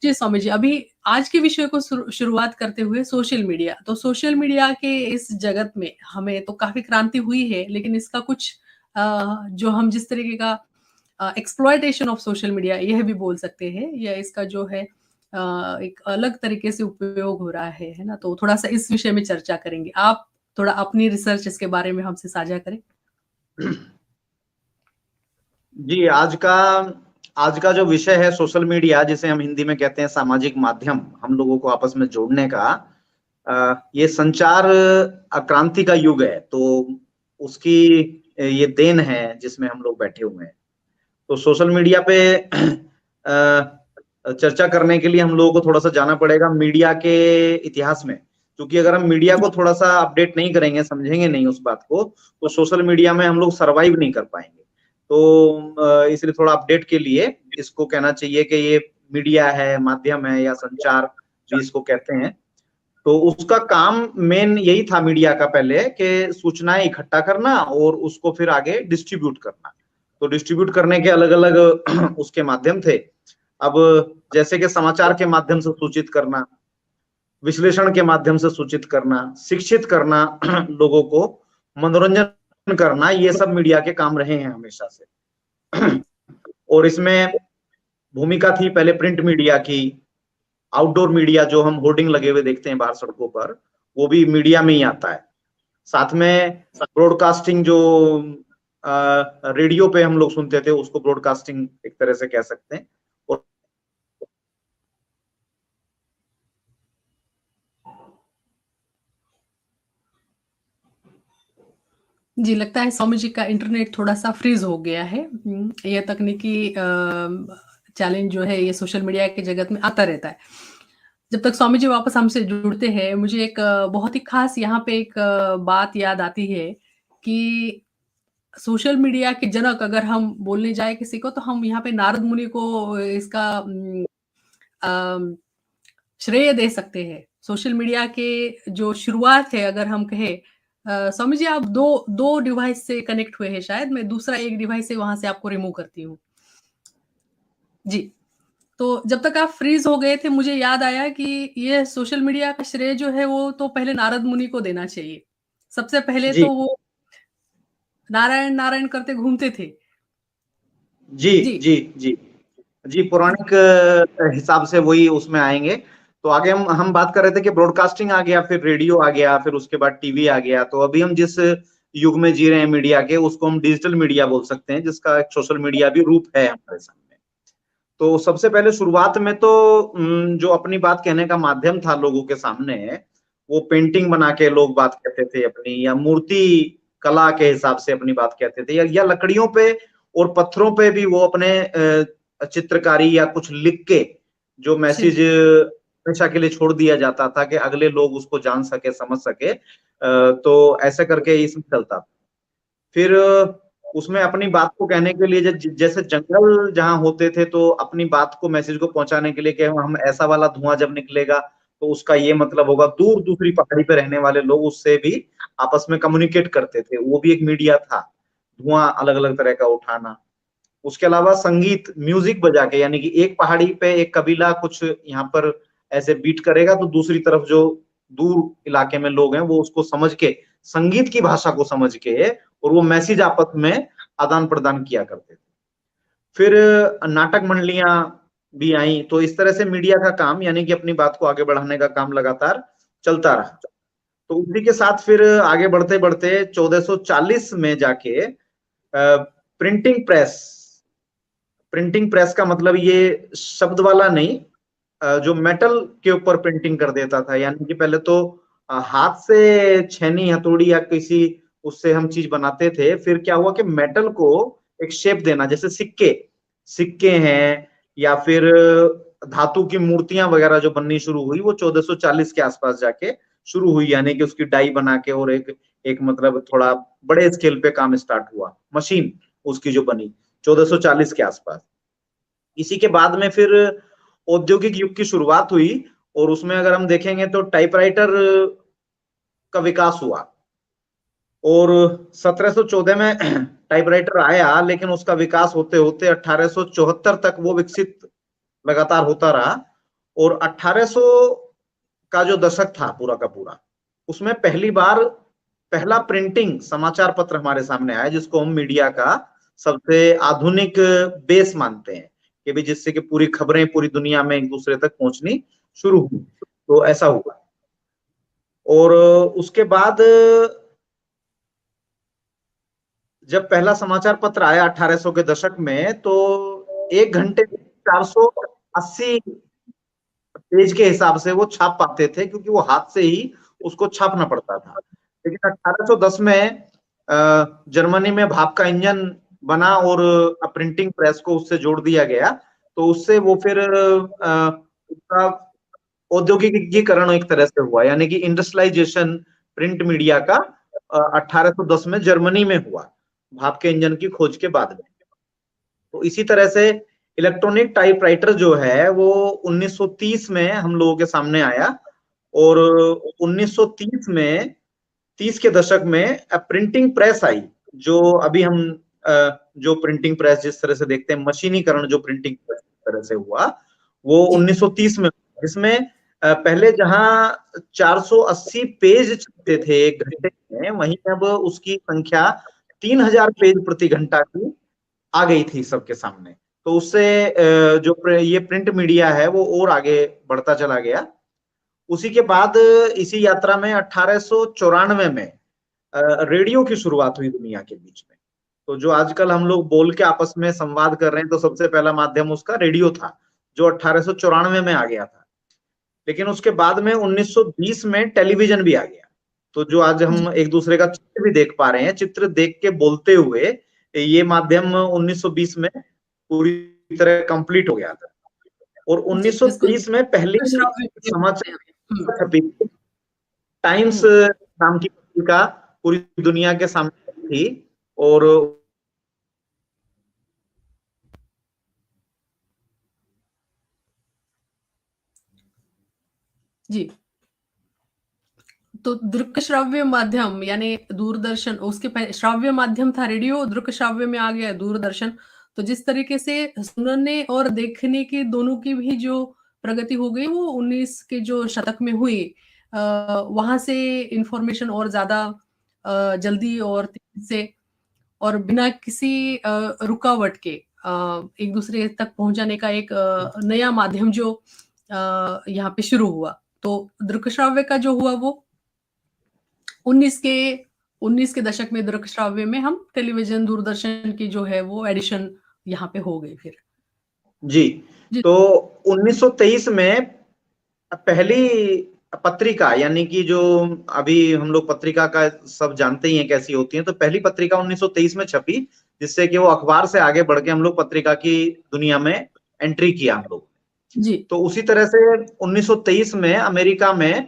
जी, स्वामी जी, अभी आज के विषय को शुरुआत करते हुए सोशल मीडिया। तो सोशल मीडिया के इस जगत में हमें तो काफ़ी क्रांति हुई है, लेकिन इसका कुछ जो हम जिस तरीके का एक्सप्लॉइटेशन ऑफ सोशल मीडिया यह भी बोल सकते हैं या इसका जो है एक अलग तरीके से उपयोग हो रहा है ना? तो थोड़ा-सा इस विषय में चर्चा करेंगे। आप थोड़ा अपनी रिसर्च इसके बारे में हमसे साझा करें। जी, आज का जो विषय है सोशल मीडिया, जिसे हम हिंदी में कहते हैं सामाजिक माध्यम, हम लोगों को आपस में जोड़ने का, ये संचार क्रांति का युग है। तो उसकी ये देन है जिसमें हम लोग बैठे हुए हैं। तो सोशल मीडिया पे चर्चा करने के लिए हम लोगों को थोड़ा सा जाना पड़ेगा मीडिया के इतिहास में, क्योंकि अगर हम मीडिया को थोड़ा सा अपडेट नहीं करेंगे, समझेंगे नहीं उस बात को, तो सोशल मीडिया में हम लोग सरवाइव नहीं कर पाएंगे। तो इसलिए थोड़ा अपडेट के लिए इसको कहना चाहिए कि ये मीडिया है, माध्यम है, या संचार भी इसको कहते हैं। तो उसका काम मेन यही था मीडिया का पहले, कि सूचनाएं इकट्ठा करना और उसको फिर आगे डिस्ट्रीब्यूट करना। तो डिस्ट्रीब्यूट करने के अलग अलग उसके माध्यम थे। अब जैसे कि समाचार के माध्यम से सूचित करना, विश्लेषण के माध्यम से सूचित करना, शिक्षित करना लोगों को, मनोरंजन करना, ये सब मीडिया के काम रहे हैं हमेशा से। और इसमें भूमिका थी पहले प्रिंट मीडिया की, आउटडोर मीडिया जो हम होर्डिंग लगे हुए देखते हैं बाहर सड़कों पर, वो भी मीडिया में ही आता है। साथ में ब्रॉडकास्टिंग, जो रेडियो पे हम लोग सुनते थे, उसको ब्रॉडकास्टिंग एक तरह से कह सकते हैं। और जी, लगता है स्वामी जी का इंटरनेट थोड़ा-सा फ्रीज़ हो गया है। ये तकनीकी चैलेंज जो है ये सोशल मीडिया के जगत में आता रहता है। जब तक स्वामी जी वापस हमसे जुड़ते हैं, मुझे एक बहुत ही ख़ास यहाँ पे एक बात याद आती है कि सोशल मीडिया के जनक अगर हम बोलने जाएँ किसी को, तो हम यहाँ पे नारद मुनि को इसका अम, श्रेय दे सकते हैं। सोशल मीडिया के जो शुरुआत है अगर हम कहें स्वामी जी आप 2 डिवाइस से कनेक्ट हुए हैं शायद, मैं दूसरा एक डिवाइस से वहाँ से आपको रिमूव करती हूँ। जी, तो जब तक आप फ्रीज़ हो गए थे मुझे याद आया कि ये सोशल मीडिया का श्रेय जो है वो तो पहले नारद मुनि को देना चाहिए। सबसे पहले जी तो वो नारायण, नारायण करते घूमते थे। जी जी, जी जी जी, पौराणिक हिसाब से वही उसमें आएंगे। तो आगे हम बात कर रहे थे कि ब्रॉडकास्टिंग आ गया, फिर रेडियो आ गया, फिर उसके बाद टीवी आ गया। तो अभी हम जिस युग में जी रहे हैं मीडिया के, उसको हम डिजिटल मीडिया बोल सकते हैं, जिसका एक सोशल मीडिया भी रूप है हमारे सामने। तो सबसे पहले शुरुआत में तो जो अपनी बात कहने का माध्यम था लोगों के सामने, वो पेंटिंग बना के लोग बात कहते थे अपनी, या मूर्ति कला के हिसाब से अपनी बात कहते थे, या लकड़ियों पे और पत्थरों पे भी वो अपने चित्रकारी या कुछ लिख के जो जी, मैसेज हमेशा के लिए छोड़ दिया जाता था कि अगले लोग उसको जान सके, समझ सके। तो ऐसे करके इसमें चलता था। फिर उसमें अपनी बात को कहने के लिए जैसे जंगल जहां होते थे, तो अपनी बात को, मैसेज को पहुंचाने के लिए कि हम ऐसा वाला धुआं जब निकलेगा तो उसका ये मतलब होगा, दूर दूसरी पहाड़ी पे रहने वाले लोग उससे भी आपस में कम्युनिकेट करते थे। वो भी एक मीडिया था, धुआं अलग अलग तरह का उठाना। उसके अलावा संगीत, म्यूजिक बजा के, यानी कि एक पहाड़ी पे एक कबीला कुछ यहाँ पर ऐसे बीट करेगा, तो दूसरी तरफ जो दूर इलाके में लोग हैं वो उसको समझ के, संगीत की भाषा को समझ के, और वो मैसेज आपस में आदान प्रदान किया करते थे। फिर नाटक मंडलियां भी आई। तो इस तरह से मीडिया का काम, यानी कि अपनी बात को आगे बढ़ाने का काम लगातार चलता रहा। तो उसी के साथ फिर आगे बढ़ते बढ़ते 1440 में जाके प्रिंटिंग प्रेस, प्रिंटिंग प्रेस का मतलब ये शब्द वाला नहीं, जो मेटल के ऊपर प्रिंटिंग कर देता था। यानी कि पहले तो हाथ से छेनी, हथौड़ी या किसी उससे हम चीज बनाते थे। फिर क्या हुआ कि मेटल को एक शेप देना, जैसे सिक्के, सिक्के हैं, या फिर धातु की मूर्तियां वगैरह जो बननी शुरू हुई, वो 1440 के आसपास जाके शुरू हुई। यानी कि उसकी डाई बना के, और एक एक मतलब थोड़ा बड़े स्केल पे काम स्टार्ट हुआ, मशीन उसकी जो बनी 1440 के आसपास। इसी के बाद में फिर औद्योगिक युग की शुरुआत हुई, और उसमें अगर हम देखेंगे तो टाइपराइटर का विकास हुआ। और 1714 में टाइपराइटर आया, लेकिन उसका विकास होते होते 1874 तक वो विकसित लगातार होता रहा। और 1800 का जो दशक था पूरा का पूरा, उसमें पहली बार पहला प्रिंटिंग समाचार पत्र हमारे सामने आया, जिसको हम मीडिया का सबसे आधुनिक बेस मानते हैं कि भी जिससे कि पूरी खबरें पूरी दुनिया में एक दूसरे तक पहुंचनी शुरू हुई। तो ऐसा हुआ। और उसके बाद जब पहला समाचार पत्र आया 1800 के दशक में, तो 1 घंटे 480 पेज के हिसाब से वो छाप पाते थे, क्योंकि वो हाथ से ही उसको छापना पड़ता था। लेकिन 1810 में जर्मनी में भाप का इंजन बना और प्रिंटिंग प्रेस को उससे जोड़ दिया गया, तो उससे वो फिर उसका औद्योगिकीकरण एक तरह से हुआ, यानी कि इंडस्ट्रियलाइजेशन प्रिंट मीडिया का 1810 में जर्मनी में हुआ, भाप के इंजन की खोज के बाद में। तो इसी तरह से इलेक्ट्रॉनिक टाइपराइटर जो है वो 1930 में हम लोगों के सामने आया, और 1930 में 30 के दशक में प्रिंटिंग प्रेस आई, जो अभी हम जो प्रिंटिंग प्रेस जिस तरह से देखते हैं, मशीनीकरण जो प्रिंटिंग प्रेस तरह से हुआ, वो 1930 में, जिसमें पहले जहां 480 पेज छपते थे 1 घंटे में, वहीं अब उसकी संख्या 3000 पेज प्रति घंटा की आ गई थी सबके सामने। तो उससे जो ये प्रिंट मीडिया है वो और आगे बढ़ता चला गया। उसी के बाद इसी यात्रा में 1894 में रेडियो की शुरुआत हुई दुनिया के बीच में। तो जो आजकल हम लोग बोल के आपस में संवाद कर रहे हैं, तो सबसे पहला माध्यम उसका रेडियो था, जो 1894 में आ गया था। लेकिन उसके बाद में 1920 में टेलीविजन भी आ गया। तो जो आज हम एक दूसरे का चित्र भी देख पा रहे हैं, चित्र देख के बोलते हुए, ये माध्यम 1920 में पूरी तरह कंप्लीट हो गया था। और 1930 में पहली समाचार छपी टाइम्स नाम की पत्रिका पूरी दुनिया के सामने थी। और जी, तो दृक श्राव्य माध्यम यानी दूरदर्शन, उसके पहले श्राव्य माध्यम था रेडियो, दृक श्राव्य में आ गया दूरदर्शन। तो जिस तरीके से सुनने और देखने के दोनों की भी जो प्रगति हो गई वो 19 के जो शतक में हुई, वहां से इंफॉर्मेशन और ज्यादा जल्दी और तेजी से और बिना किसी रुकावट के एक दूसरे तक पहुंचाने का एक नया माध्यम जो यहाँ पे शुरू हुआ। तो दृक श्राव्य का जो हुआ वो 19 के दशक में दृक श्राव्य में हम टेलीविजन दूरदर्शन की जो है वो एडिशन यहाँ पे हो गई फिर। जी, तो 1923 में पहली पत्रिका, यानी कि जो अभी हम लोग पत्रिका का सब जानते ही हैं कैसी होती है, तो पहली पत्रिका 1923 में छपी, जिससे कि वो अखबार से आगे बढ़ के हम लोग पत्रिका की दुनिया में एंट्री किया हम लोग जी। तो उसी तरह से 1923 में अमेरिका में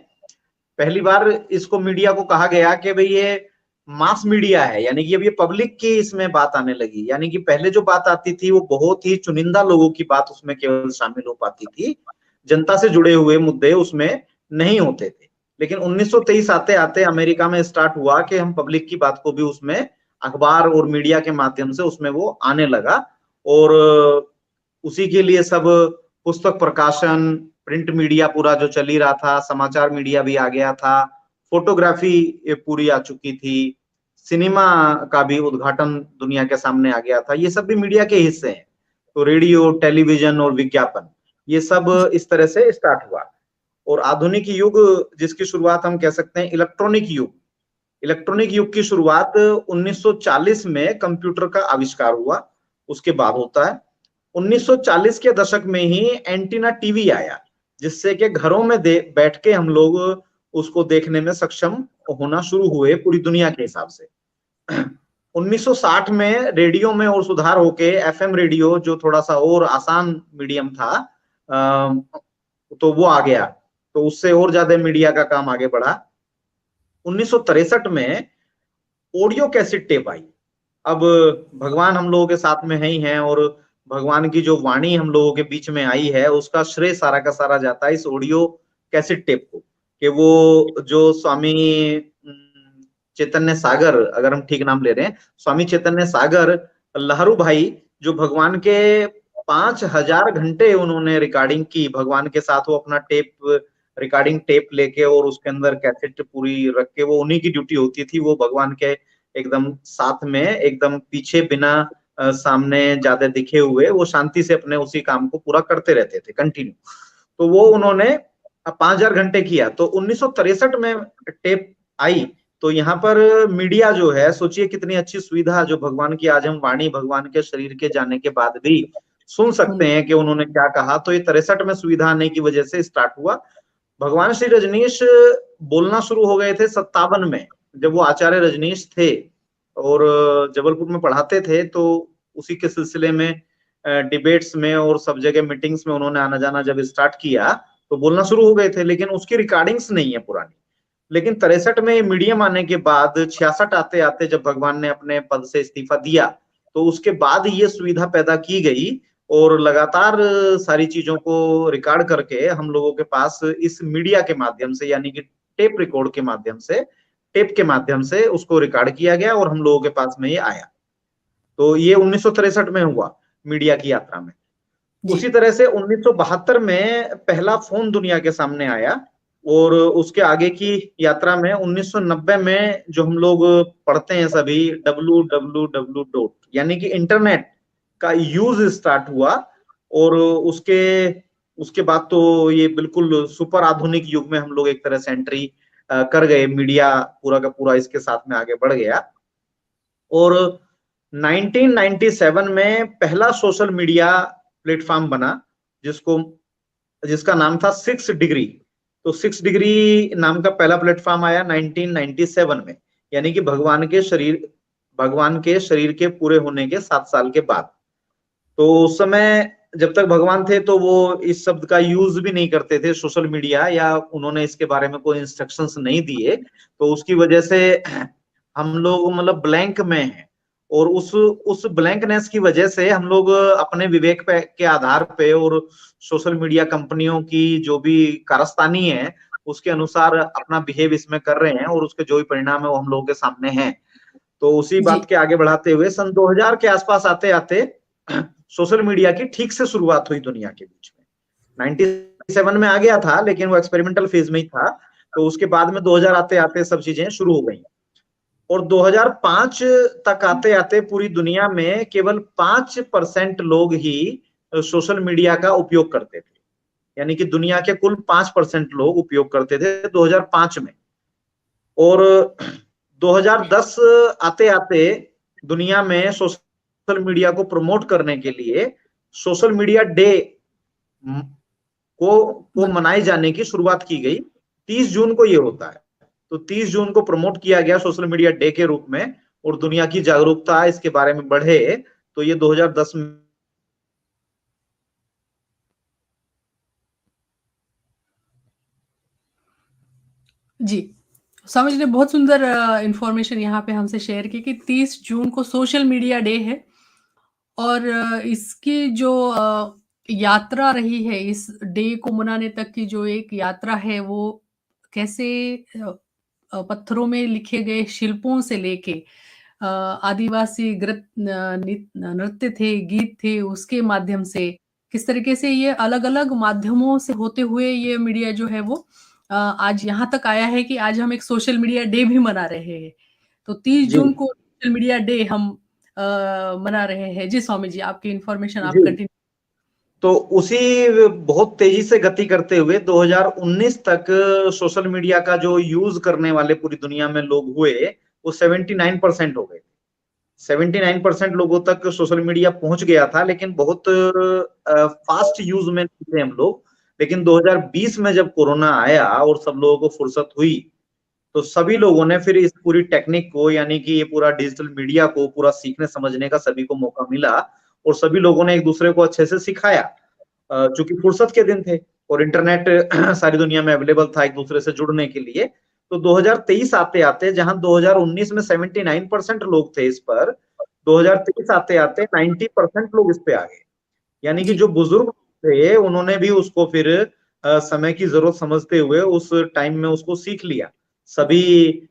पहली बार इसको मीडिया को कहा गया कि भाई ये मास मीडिया है, यानी कि अब ये पब्लिक की इसमें बात आने लगी। यानी कि पहले जो बात आती थी वो बहुत ही चुनिंदा लोगों की बात उसमें केवल शामिल हो पाती थी, जनता से जुड़े हुए मुद्दे उसमें नहीं होते थे। लेकिन 1923 आते आते अमेरिका में स्टार्ट हुआ कि हम पब्लिक की बात को भी उसमें अखबार और मीडिया के माध्यम से उसमें वो आने लगा। और उसी के लिए सब पुस्तक प्रकाशन, प्रिंट मीडिया पूरा जो चल ही रहा था, समाचार मीडिया भी आ गया था, फोटोग्राफी पूरी आ चुकी थी, सिनेमा का भी उद्घाटन दुनिया के सामने आ गया था। ये सब भी मीडिया के हिस्से हैं। तो रेडियो, टेलीविजन और विज्ञापन, ये सब इस तरह से स्टार्ट हुआ। और आधुनिक युग जिसकी शुरुआत हम कह सकते हैं इलेक्ट्रॉनिक युग, इलेक्ट्रॉनिक युग की शुरुआत 1940 में कंप्यूटर का आविष्कार हुआ, उसके बाद होता है। 1940 के दशक में ही एंटीना टीवी आया, जिससे कि घरों में बैठ के हम लोग उसको देखने में सक्षम होना शुरू हुए पूरी दुनिया के हिसाब से। 1960 में रेडियो में और सुधार होके एफएम रेडियो, जो थोड़ा सा और आसान मीडियम था, तो वो आ गया। तो उससे और ज्यादा मीडिया का काम आगे बढ़ा। 1963 में ऑडियो कैसेट टेप आई। अब भगवान हम लोगों के साथ में ही हैं, और भगवान की जो वाणी हम लोगों के बीच में आई है उसका श्रेय सारा का सारा जाता है इस ऑडियो कैसेट टेप को। कि वो जो स्वामी चैतन्य सागर, अगर हम ठीक नाम ले रहे हैं, स्वामी चैतन्य सागर लहरू भाई, जो भगवान के 5000 घंटे उन्होंने रिकॉर्डिंग की भगवान के साथ। वो अपना रिकॉर्डिंग टेप लेके और उसके अंदर कैसेट पूरी रख के, वो उन्हीं की ड्यूटी होती थी। वो भगवान के एकदम साथ में, एकदम पीछे, बिना सामने ज्यादा दिखे हुए, वो शांति से अपने उसी काम को पूरा करते रहते थे कंटिन्यू। तो वो उन्होंने 5000 घंटे किया। तो 1963 में टेप आई। तो यहाँ पर मीडिया जो है, सोचिए कितनी अच्छी सुविधा, जो भगवान की आज हम वाणी भगवान के शरीर के जाने के बाद भी सुन सकते हैं कि उन्होंने क्या कहा। तो ये 63 में सुविधा आने की वजह से स्टार्ट हुआ। भगवान श्री रजनीश बोलना शुरू हो गए थे 57 में, जब वो आचार्य रजनीश थे और जबलपुर में पढ़ाते थे। तो उसी के सिलसिले में डिबेट्स में और सब जगह मीटिंग्स में उन्होंने आना जाना जब स्टार्ट किया, तो बोलना शुरू हो गए थे, लेकिन उसकी रिकॉर्डिंग्स नहीं है पुरानी। लेकिन 63 में मीडियम आने के बाद 66 आते आते जब भगवान ने अपने पद से इस्तीफा दिया, तो उसके बाद ये सुविधा पैदा की गई और लगातार सारी चीजों को रिकॉर्ड करके हम लोगों के पास इस मीडिया के माध्यम से, यानी कि टेप रिकॉर्ड के माध्यम से, टेप के माध्यम से उसको रिकॉर्ड किया गया और हम लोगों के पास में ये आया। तो ये 1963 में हुआ मीडिया की यात्रा में। उसी तरह से 1972 में पहला फोन दुनिया के सामने आया और उसके आगे की यात्रा में 1990 में जो हम लोग पढ़ते हैं सभी www. यानी कि इंटरनेट का यूज स्टार्ट हुआ। और उसके बाद तो ये बिल्कुल सुपर आधुनिक युग में हम लोग एक तरह से एंट्री कर गए। मीडिया पूरा का पूरा इसके साथ में आगे बढ़ गया। और 1997 में पहला सोशल मीडिया प्लेटफॉर्म बना, जिसका नाम था 6 डिग्री। तो 6 डिग्री नाम का पहला प्लेटफॉर्म आया 1997 में, यानी कि भगवान के शरीर के पूरे होने के 7 साल के बाद। तो उस समय जब तक भगवान थे तो वो इस शब्द का यूज भी नहीं करते थे, सोशल मीडिया, या उन्होंने इसके बारे में कोई इंस्ट्रक्शंस नहीं दिए। तो उसकी वजह से हम लोग मतलब ब्लैंक में हैं। और उस ब्लैंकनेस की वजह से हम लोग अपने विवेक के आधार पे और सोशल मीडिया कंपनियों की जो भी कारस्तानी है उसके अनुसार अपना बिहेव इसमें कर रहे हैं, और उसके जो भी परिणाम है वो हम लोगों के सामने हैं। तो उसी बात के आगे बढ़ाते हुए सन 2000 के आसपास आते आते सोशल मीडिया की ठीक से शुरुआत हुई दुनिया के बीच में। 97 में आ गया था, लेकिन वो एक्सपेरिमेंटल फेज में ही था। तो उसके बाद में 2000 आते आते सब चीजें शुरू हो गई। और 2005 तक आते आते पूरी दुनिया में केवल 5% लोग ही सोशल मीडिया का उपयोग करते थे। यानी कि दुनिया के कुल 5% लोग उपयोग करते थे 2005 में। और 2010 आते आते दुनिया में सोशल मीडिया को प्रमोट करने के लिए सोशल मीडिया डे को मनाए जाने की शुरुआत की गई। 30 जून को ये होता है। तो 30 जून को प्रमोट किया गया सोशल मीडिया डे के रूप में, और दुनिया की जागरूकता इसके बारे में बढ़े। तो ये 2010 में जी, स्वामी जी ने बहुत सुंदर इंफॉर्मेशन यहाँ पे हमसे शेयर की कि 30 जून को सोशल मीडिया डे है। और इसकी जो यात्रा रही है, इस डे को मनाने तक की जो एक यात्रा है, वो कैसे पत्थरों में लिखे गए शिल्पों से लेके आदिवासी नृत्य थे, गीत थे, उसके माध्यम से किस तरीके से ये अलग-अलग माध्यमों से होते हुए ये मीडिया जो है वो आज यहाँ तक आया है कि आज हम एक सोशल मीडिया डे भी मना रहे हैं। तो 30 जून को सोशल मीडिया डे हम मना रहे हैं। जी स्वामी जी, आपकी इंफॉर्मेशन आप कंटिन्यू। तो उसी बहुत तेजी से गति करते हुए 2019 तक सोशल मीडिया का जो यूज करने वाले पूरी दुनिया में लोग हुए, वो 79% हो गए। 79% लोगों तक सोशल मीडिया पहुंच गया था, लेकिन बहुत फास्ट यूज में थे हम लोग। लेकिन 2020 में जब कोरोना आया और सब लोगों को फुर्सत हुई, तो सभी लोगों ने फिर इस पूरी टेक्निक को, यानी कि ये पूरा डिजिटल मीडिया को पूरा सीखने समझने का सभी को मौका मिला, और सभी लोगों ने एक दूसरे को अच्छे से सिखाया। चूंकि फुर्सत के दिन थे और इंटरनेट सारी दुनिया में अवेलेबल था एक दूसरे से जुड़ने के लिए। तो 2023 आते आते, जहां 2019 में 79% लोग थे इस पर, 2023 आते आते 90% लोग इस पे आ गए। यानी कि जो बुजुर्ग थे उन्होंने भी उसको फिर समय की जरूरत समझते हुए उस टाइम में उसको सीख लिया। सभी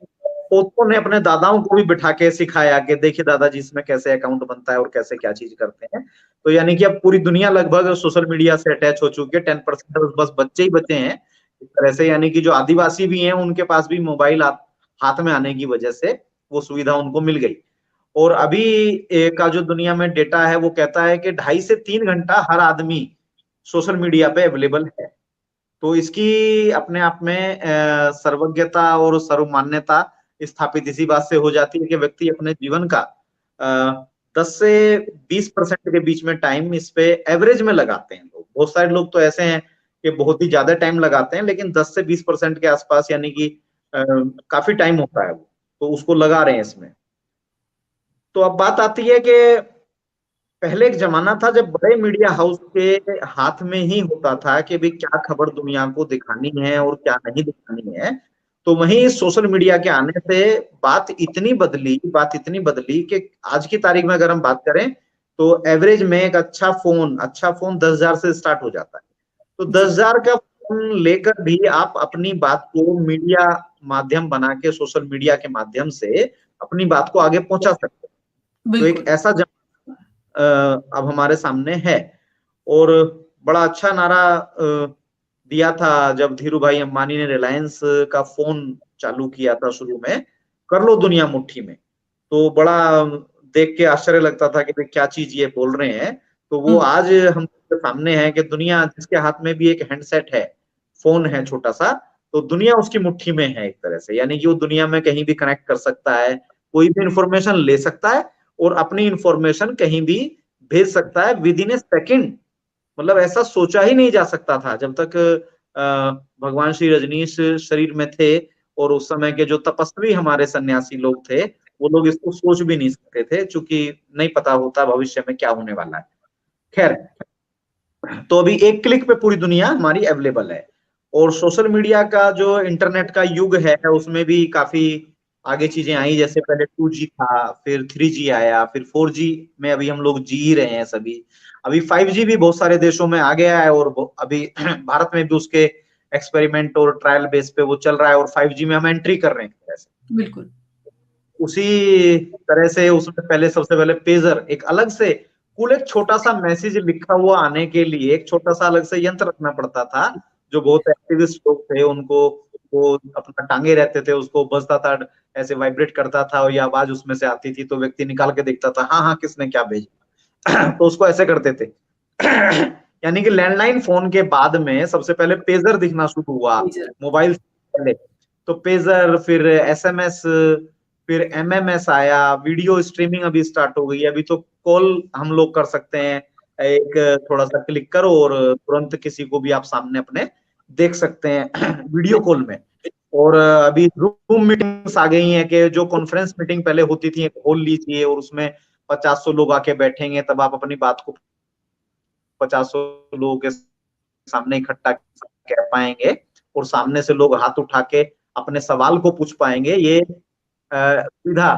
पोतों ने अपने दादाओं को भी बिठा के सिखाया कि देखिए दादाजी इसमें कैसे अकाउंट बनता है और कैसे क्या चीज करते हैं। तो यानी कि अब पूरी दुनिया लगभग सोशल मीडिया से अटैच हो चुकी है। 10% बस बच्चे ही बचे हैं इस तरह से, यानी कि जो आदिवासी भी हैं उनके पास भी मोबाइल हाथ में आने की वजह से वो सुविधा उनको मिल गई। और अभी का जो दुनिया में डेटा है वो कहता है कि 2.5 से 3 घंटा हर आदमी सोशल मीडिया पे अवेलेबल है। तो इसकी अपने आप में सर्वज्ञता और सर्वमान्यता स्थापित इसी बात से हो जाती है कि व्यक्ति अपने जीवन का 10 से 20% के बीच में टाइम इस पे एवरेज में लगाते हैं लोग। बहुत सारे लोग तो ऐसे हैं कि बहुत ही ज्यादा टाइम लगाते हैं, लेकिन 10 से 20% के आसपास, यानी कि काफी टाइम होता है वो, तो उसको लगा रहे हैं इसमें। तो अब बात आती है कि पहले एक जमाना था जब बड़े मीडिया हाउस के हाथ में ही होता था कि भाई क्या खबर दुनिया को दिखानी है और क्या नहीं दिखानी है। तो वहीं सोशल मीडिया के आने से बात इतनी बदली कि आज की तारीख में अगर हम बात करें तो एवरेज में एक अच्छा फोन 10,000 से स्टार्ट हो जाता है। तो 10,000 का फोन लेकर भी आप अपनी बात को मीडिया माध्यम बना के, सोशल मीडिया के माध्यम से अपनी बात को आगे पहुंचा सकते हैं। तो एक ऐसा अब हमारे सामने है। और बड़ा अच्छा नारा दिया था जब धीरू भाई अंबानी ने रिलायंस का फोन चालू किया था शुरू में, कर लो दुनिया मुट्ठी में। तो बड़ा देख के आश्चर्य लगता था कि क्या चीज ये बोल रहे हैं। तो वो आज हम सामने है कि दुनिया जिसके हाथ में भी एक हैंडसेट है, फोन है छोटा सा, तो दुनिया उसकी मुट्ठी में है एक तरह से। यानी कि वो दुनिया में कहीं भी कनेक्ट कर सकता है, कोई भी इंफॉर्मेशन ले सकता है और अपनी इंफॉर्मेशन कहीं भी भेज सकता है विद इन ए सेकेंड। मतलब ऐसा सोचा ही नहीं जा सकता था जब तक भगवान श्री रजनीश शरीर में थे और उस समय के जो तपस्वी हमारे सन्यासी लोग थे, वो लोग इसको सोच भी नहीं सकते थे, क्योंकि नहीं पता होता भविष्य में क्या होने वाला है। खैर, तो अभी एक क्लिक पे पूरी दुनिया हमारी अवेलेबल है। और सोशल मीडिया का जो इंटरनेट का युग है उसमें भी काफी आगे चीजें आई। जैसे पहले 2G था, फिर 3G आया, फिर 4G में अभी हम लोग जी ही रहे हैं सभी। अभी 5G भी बहुत सारे देशों में आ गया है और अभी भारत में भी उसके एक्सपेरिमेंट और ट्रायल बेस पे वो चल रहा है और 5G में हम एंट्री कर रहे हैं। बिल्कुल उसी तरह से उसमें पहले सबसे पहले पेजर, एक अलग से कुल एक छोटा सा मैसेज लिखा हुआ आने के लिए एक छोटा सा अलग से यंत्र रखना पड़ता था। जो बहुत एक्टिविस्ट लोग थे उनको वो अपना टांगे रहते थे, उसको बजता था, ऐसे वाइब्रेट करता था और ये आवाज उसमें से आती थी, तो व्यक्ति निकाल के देखता था हाँ किसने क्या भेजा। तो उसको ऐसे करते थे। यानी कि लैंडलाइन फोन के बाद में सबसे पहले पेजर दिखना शुरू हुआ मोबाइल से पहले। तो पेजर, फिर SMS, फिर MMS आया, वीडियो स्ट्रीमिंग अभी स्टार्ट हो गई। अभी तो कॉल हम लोग कर सकते हैं, एक थोड़ा सा क्लिक करो और तुरंत किसी को भी आप सामने अपने देख सकते हैं वीडियो कॉल में। और अभी रूम मीटिंग्स आ गई हैं कि जो कॉन्फ्रेंस मीटिंग पहले होती थी, एक हॉल लीजिए और उसमें 50-100 लोग आके बैठेंगे, तब आप अपनी बात को 50-100 लोगों के सामने इकट्ठा कह पाएंगे और सामने से लोग हाथ उठा के अपने सवाल को पूछ पाएंगे। ये सुविधा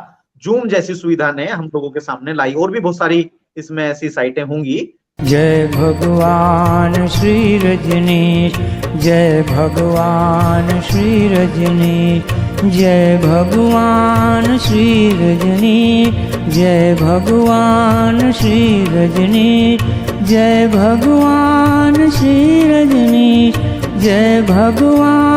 जूम जैसी सुविधा ने हम लोगों के सामने लाई। और भी बहुत सारी इसमें ऐसी साइटें होंगी। जय भगवान श्री रजनीश, जय भगवान श्री रजनीश, जय भगवान श्री रजनीश, जय भगवान श्री रजनीश, जय भगवान श्री रजनीश, जय भगवान।